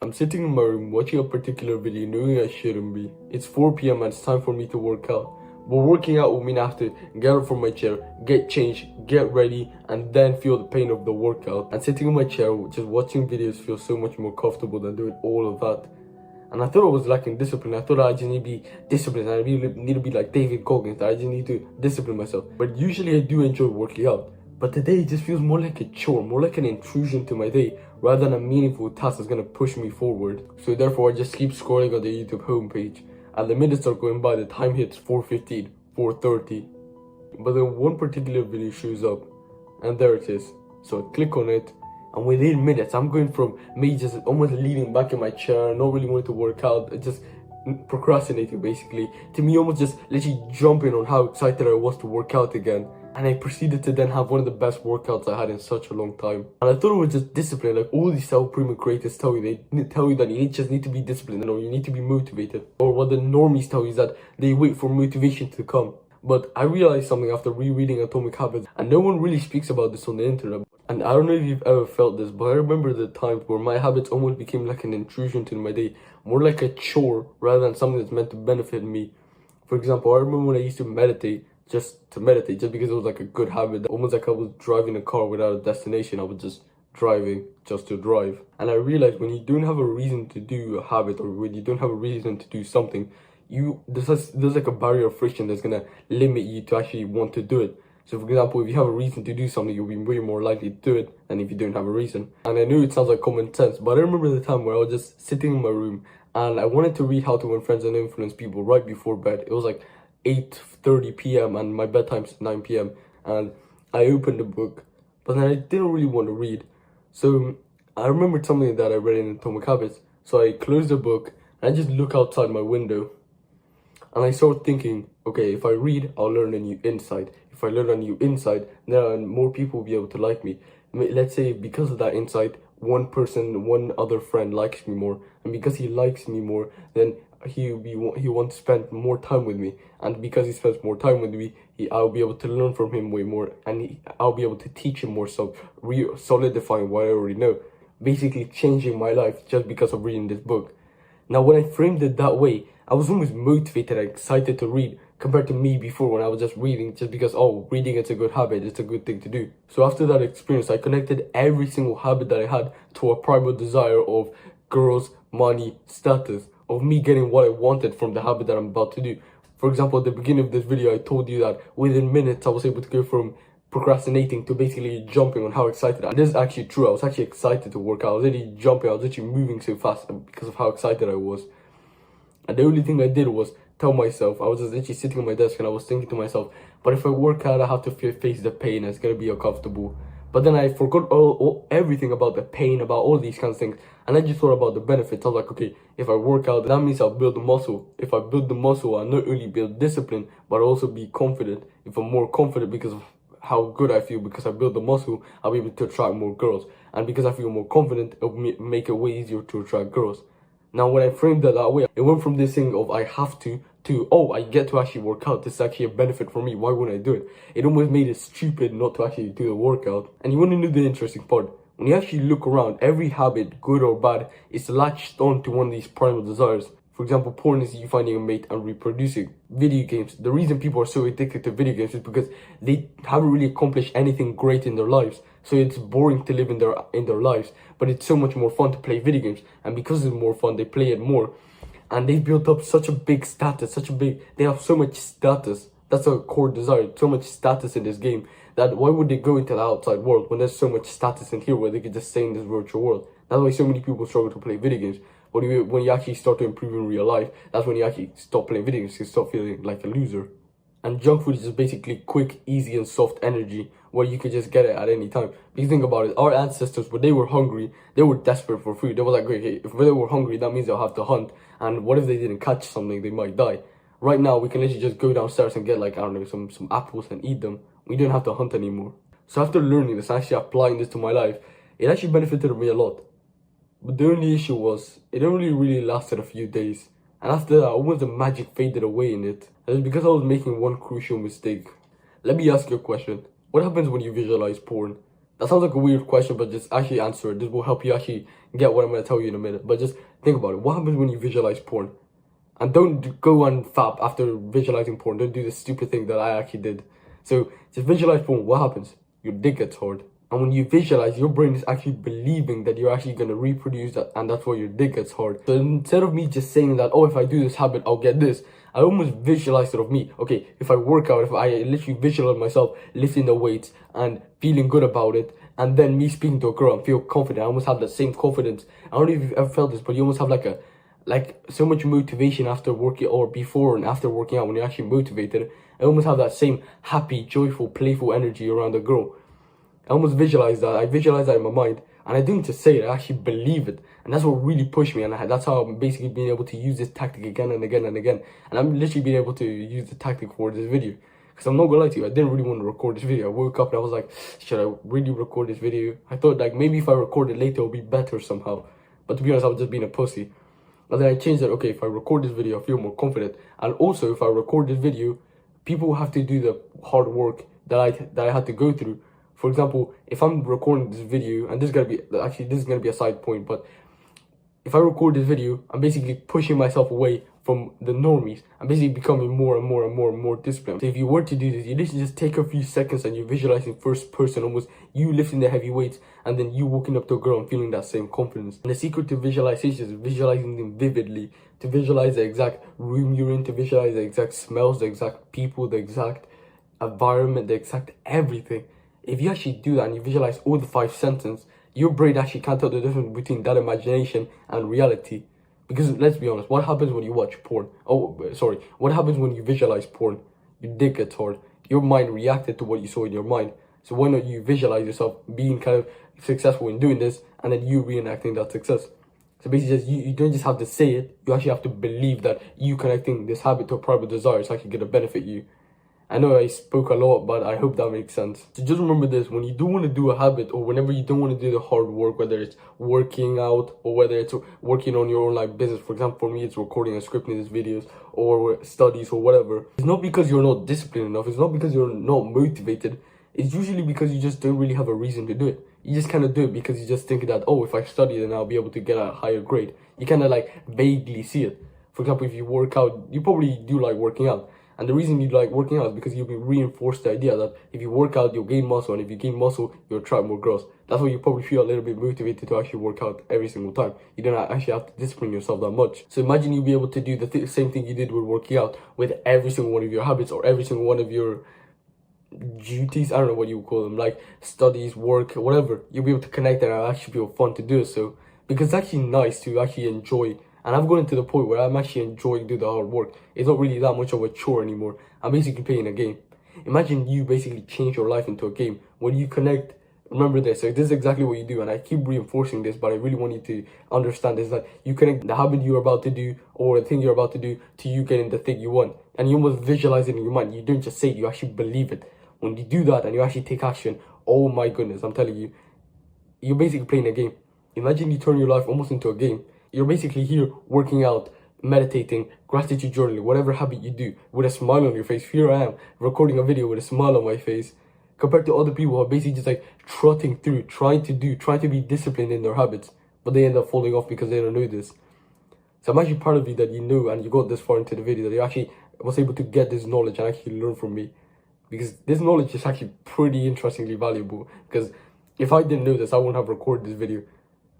I'm sitting in my room watching a particular video knowing I shouldn't be. It's 4 p.m. and it's time for me to work out. But working out would mean I have to get up from my chair, get changed, get ready, and then feel the pain of the workout. And sitting in my chair, just watching videos feels so much more comfortable than doing all of that. And I thought I was lacking discipline. I thought I just need to be disciplined. I really need to be like David Goggins. I just need to discipline myself. But usually I do enjoy working out. But today it just feels more like a chore, more like an intrusion to my day, rather than a meaningful task that's gonna push me forward. So therefore I just keep scrolling on the YouTube homepage. And the minutes are going by, the time hits 4:15, 4:30. But then one particular video shows up, and there it is. So I click on it, and within minutes, I'm going from me just almost leaning back in my chair, not really wanting to work out, just procrastinating basically, to me almost just literally jumping on how excited I was to work out again. And I proceeded to then have one of the best workouts I had in such a long time. And I thought it was just discipline, like all these self-improvement creators tell you. They tell you that you just need to be disciplined, or you need to be motivated. Or what the normies tell you is that they wait for motivation to come. But I realized something after rereading Atomic Habits, and no one really speaks about this on the internet. And I don't know if you've ever felt this, but I remember the times where my habits almost became like an intrusion to my day, more like a chore rather than something that's meant to benefit me. For example, I remember when I used to meditate, just because it was like a good habit, almost like I was driving a car without a destination. I was just driving just to drive. And I realized when you don't have a reason to do a habit, or when you don't have a reason to do something, there's like a barrier of friction that's gonna limit you to actually want to do it. So for example, if you have a reason to do something, you'll be way more likely to do it than if you don't have a reason. And I know it sounds like common sense, but I remember the time where I was just sitting in my room and I wanted to read How to Win Friends and Influence People right before bed. It was like 8:30 p.m. and my bedtime's 9 p.m. and I opened the book, but then I didn't really want to read. So I remembered something that I read in Atomic Habits. So I closed the book and I just look outside my window. And I started thinking, okay, if I read, I'll learn a new insight. If I learn a new insight, then more people will be able to like me. Let's say because of that insight, one other friend likes me more. And because he likes me more, then he wants to spend more time with me. And because he spends more time with me, I'll be able to learn from him way more. And I'll be able to teach him more, so solidifying what I already know. Basically changing my life just because of reading this book. Now, when I framed it that way, I was almost motivated and excited to read compared to me before when I was just reading just because, oh, reading is a good habit, it's a good thing to do. So after that experience, I connected every single habit that I had to a primal desire of girls, money, status, of me getting what I wanted from the habit that I'm about to do. For example, at the beginning of this video, I told you that within minutes, I was able to go from procrastinating to basically jumping on how excited I am. This is actually true. I was actually excited to work out. I was literally jumping. I was literally moving so fast because of how excited I was. And the only thing I did was tell myself, I was just literally sitting on my desk and I was thinking to myself, but if I work out, I have to face the pain. It's going to be uncomfortable. But then I forgot everything about the pain, about all these kinds of things. And I just thought about the benefits. I was like, okay, if I work out, that means I'll build the muscle. If I build the muscle, I'll not only build discipline, but I'll also be confident. If I'm more confident because of how good I feel, because I build the muscle, I'll be able to attract more girls. And because I feel more confident, it'll make it way easier to attract girls. Now, when I framed it that way, it went from this thing of I have to, oh, I get to actually work out. This is actually a benefit for me. Why wouldn't I do it? It almost made it stupid not to actually do the workout. And you want to know the interesting part? When you actually look around, every habit, good or bad, is latched on to one of these primal desires. For example, porn is you finding a mate and reproducing. Video games, the reason people are so addicted to video games is because they haven't really accomplished anything great in their lives. So it's boring to live in their lives, but it's so much more fun to play video games. And because it's more fun, they play it more. And they've built up such a big status, they have so much status. That's a core desire, so much status in this game, that why would they go into the outside world when there's so much status in here where they could just stay in this virtual world? That's why so many people struggle to play video games. But when you actually start to improve in real life, that's when you actually stop playing video games. You stop feeling like a loser. And junk food is just basically quick, easy, and soft energy where you could just get it at any time. If you think about it, our ancestors, when they were hungry, they were desperate for food. They were like, okay, if they were hungry, that means they'll have to hunt. And what if they didn't catch something? They might die. Right now, we can literally just go downstairs and get, like, I don't know, some apples and eat them. We don't have to hunt anymore. So after learning this, actually applying this to my life, it actually benefited me a lot. But the only issue was, it only really lasted a few days. And after that, almost the magic faded away in it. And it's because I was making one crucial mistake. Let me ask you a question. What happens when you visualize porn? That sounds like a weird question, but just actually answer it. This will help you actually get what I'm going to tell you in a minute. But just think about it. What happens when you visualize porn? And don't go and fap after visualizing porn. Don't do the stupid thing that I actually did. So just visualize porn. What happens? Your dick gets hard. And when you visualize, your brain is actually believing that you're actually going to reproduce that, and that's why your dick gets hard. So instead of me just saying that, oh, if I do this habit, I'll get this, I almost visualized it of me. Okay, if I work out, if I literally visualize myself lifting the weights and feeling good about it, and then me speaking to a girl and feel confident, I almost have that same confidence. I don't know if you've ever felt this, but you almost have like so much motivation after working, or before and after working out. When you're actually motivated, I almost have that same happy, joyful, playful energy around a girl. I almost visualize that. I visualize that in my mind, and I didn't just say it, I actually believe it. And that's what really pushed me, and that's how I'm basically being able to use this tactic again and again and again. And I'm literally being able to use the tactic for this video. Because I'm not gonna lie to you, I didn't really want to record this video. I woke up and I was like, should I really record this video? I thought like maybe if I record it later it'll be better somehow. But to be honest, I was just being a pussy. And then I changed it. Okay, if I record this video, I feel more confident. And also, if I record this video, people will have to do the hard work that I had to go through. For example, if I'm recording this video, and this is gonna be a side point, but if I record this video, I'm basically pushing myself away from the normies. I'm basically becoming more and more and more and more disciplined. So if you were to do this, you literally just take a few seconds and you're visualizing first person, almost you lifting the heavy weights, and then you walking up to a girl and feeling that same confidence. And the secret to visualization is visualizing them vividly, to visualize the exact room you're in, to visualize the exact smells, the exact people, the exact environment, the exact everything. If you actually do that and you visualize all the 5 senses, your brain actually can't tell the difference between that imagination and reality. Because let's be honest, what happens when you watch porn? What happens when you visualize porn? Your dick gets hard. Your mind reacted to what you saw in your mind. So why not you visualize yourself being kind of successful in doing this, and then you reenacting that success? So basically, just you don't just have to say it, you actually have to believe that you connecting this habit to a private desire is actually going to benefit you. I know I spoke a lot, but I hope that makes sense. So just remember this, when you do want to do a habit, or whenever you don't want to do the hard work, whether it's working out or whether it's working on your own like business, for example, for me it's recording and scripting these videos, or studies or whatever, it's not because you're not disciplined enough, it's not because you're not motivated, it's usually because you just don't really have a reason to do it. You just kind of do it because you just think that, oh, if I study then I'll be able to get a higher grade. You kind of like vaguely see it. For example, if you work out, you probably do like working out. And the reason you like working out is because you've been reinforced the idea that if you work out, you'll gain muscle, and if you gain muscle, you'll attract more girls. That's why you probably feel a little bit motivated to actually work out every single time. You don't actually have to discipline yourself that much. So imagine you'll be able to do the same thing you did with working out with every single one of your habits, or every single one of your duties. I don't know what you would call them, like studies, work, whatever. You'll be able to connect, and it'll actually feel fun to do it. So because it's actually nice to actually enjoy. And I've gotten to the point where I'm actually enjoying doing the hard work. It's not really that much of a chore anymore. I'm basically playing a game. Imagine you basically change your life into a game. When you connect, remember this, so this is exactly what you do. And I keep reinforcing this, but I really want you to understand this, that you connect the habit you're about to do, or the thing you're about to do, to you getting the thing you want. And you almost visualize it in your mind. You don't just say it, you actually believe it. When you do that and you actually take action, oh my goodness, I'm telling you, you're basically playing a game. Imagine you turn your life almost into a game. You're basically here working out, meditating, gratitude journaling, whatever habit you do, with a smile on your face. Here I am, recording a video with a smile on my face, compared to other people who are basically just like trotting through, trying to be disciplined in their habits, but they end up falling off because they don't know this. So I'm actually proud of you that you knew and you got this far into the video, that you actually was able to get this knowledge and actually learn from me. Because this knowledge is actually pretty interestingly valuable, because if I didn't know this, I wouldn't have recorded this video.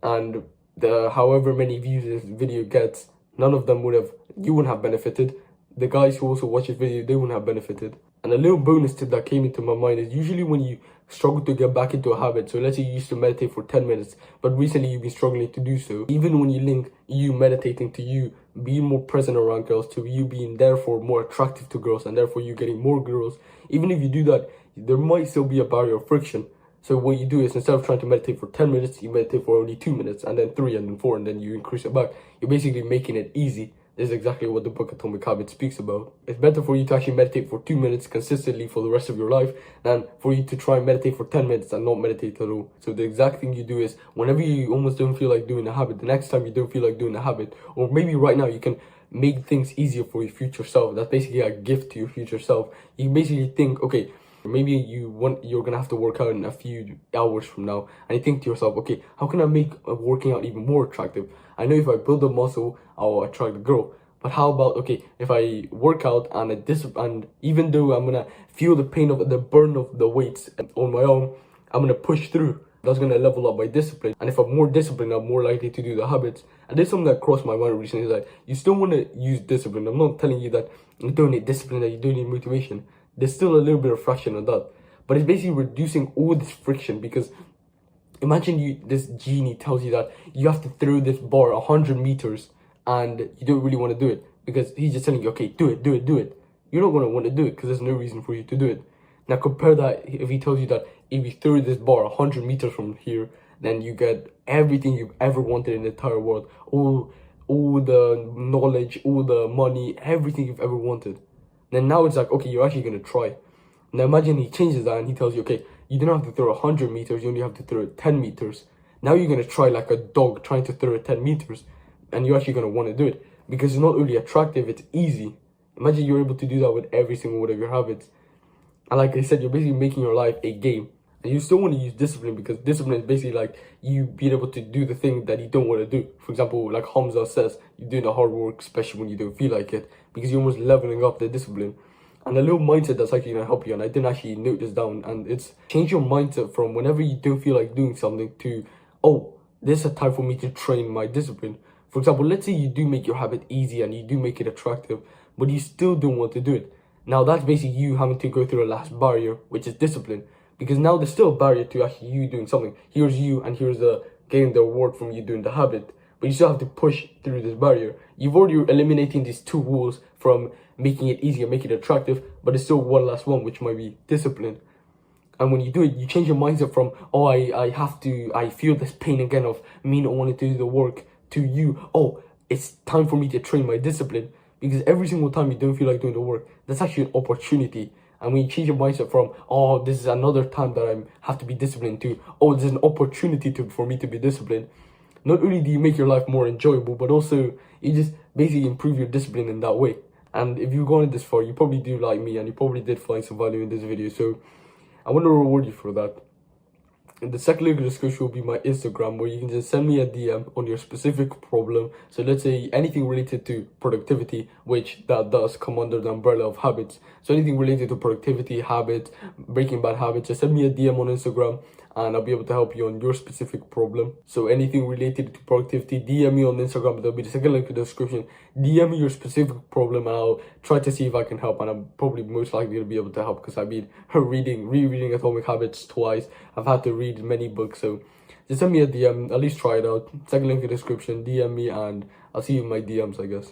And the however many views this video gets, none of them you wouldn't have benefited. The guys who also watch this video, they wouldn't have benefited. And a little bonus tip that came into my mind is usually when you struggle to get back into a habit, so let's say you used to meditate for 10 minutes, but recently you've been struggling to do so, even when you link you meditating to you being more present around girls, to you being therefore more attractive to girls, and therefore you getting more girls, even if you do that, there might still be a barrier of friction. So what you do is, instead of trying to meditate for 10 minutes, you meditate for only 2 minutes, and then 3, and then 4, and then you increase it back. You're basically making it easy. This is exactly what the book Atomic Habits speaks about. It's better for you to actually meditate for 2 minutes consistently for the rest of your life than for you to try and meditate for 10 minutes and not meditate at all. So the exact thing you do is, whenever you almost don't feel like doing a habit, the next time you don't feel like doing a habit, or maybe right now, you can make things easier for your future self. That's basically a gift to your future self. You basically think, okay, Maybe you're gonna have to work out in a few hours from now, and you think to yourself, okay, how can I make working out even more attractive? I know if I build a muscle, I'll attract a girl. But how about, okay, if I work out and and even though I'm gonna feel the pain of the burn of the weights on my own, I'm gonna push through. That's gonna level up my discipline. And if I'm more disciplined, I'm more likely to do the habits. And there's something that crossed my mind recently, is that you still wanna use discipline. I'm not telling you that you don't need discipline, that you don't need motivation. There's still a little bit of fraction of that. But it's basically reducing all this friction, because imagine this genie tells you that you have to throw this bar 100 meters and you don't really want to do it, because he's just telling you, okay, do it, do it, do it. You're not going to want to do it because there's no reason for you to do it. Now compare that if he tells you that if you throw this bar 100 meters from here, then you get everything you've ever wanted in the entire world. All the knowledge, all the money, everything you've ever wanted. Then now it's like, okay, you're actually going to try. Now imagine he changes that and he tells you, okay, you don't have to throw 100 meters, you only have to throw 10 meters. Now you're going to try like a dog trying to throw 10 meters. And you're actually going to want to do it. Because it's not only attractive, it's easy. Imagine you're able to do that with every single one of your habits. And like I said, you're basically making your life a game. And you still want to use discipline, because discipline is basically like you being able to do the thing that you don't want to do. For example, like Hamza says, you're doing the hard work, especially when you don't feel like it, because you're almost leveling up the discipline. And a little mindset that's actually going to help you, and I didn't actually note this down, and it's change your mindset from whenever you don't feel like doing something to, oh, this is a time for me to train my discipline. For example, let's say you do make your habit easy and you do make it attractive, but you still don't want to do it. Now that's basically you having to go through a last barrier, which is discipline. Because now there's still a barrier to actually you doing something. Here's you, and here's the getting the reward from you doing the habit. But you still have to push through this barrier. You've already eliminating these two walls from making it easier, making it attractive, but there's still one last one, which might be discipline. And when you do it, you change your mindset from, oh, I feel this pain again of me not wanting to do the work, to you, oh, it's time for me to train my discipline. Because every single time you don't feel like doing the work, that's actually an opportunity. And when you change your mindset from, oh, this is another time that I have to be disciplined, to, oh, this is an opportunity for me to be disciplined, not only do you make your life more enjoyable, but also you just basically improve your discipline in that way. And if you've gone this far, you probably do like me, and you probably did find some value in this video. So I want to reward you for that. And the second link in the description will be my Instagram, where you can just send me a DM on your specific problem. So let's say anything related to productivity, which that does come under the umbrella of habits. So anything related to productivity, habits, breaking bad habits, just send me a DM on Instagram, and I'll be able to help you on your specific problem. So anything related to productivity, DM me on Instagram. There'll be the second link in the description. DM me your specific problem, and I'll try to see if I can help. And I'm probably most likely to be able to help, because I've been rereading Atomic Habits twice. I've had to read many books, so just send me a DM. At least try it out. Second link in the description. DM me, and I'll see you in my DMs, I guess.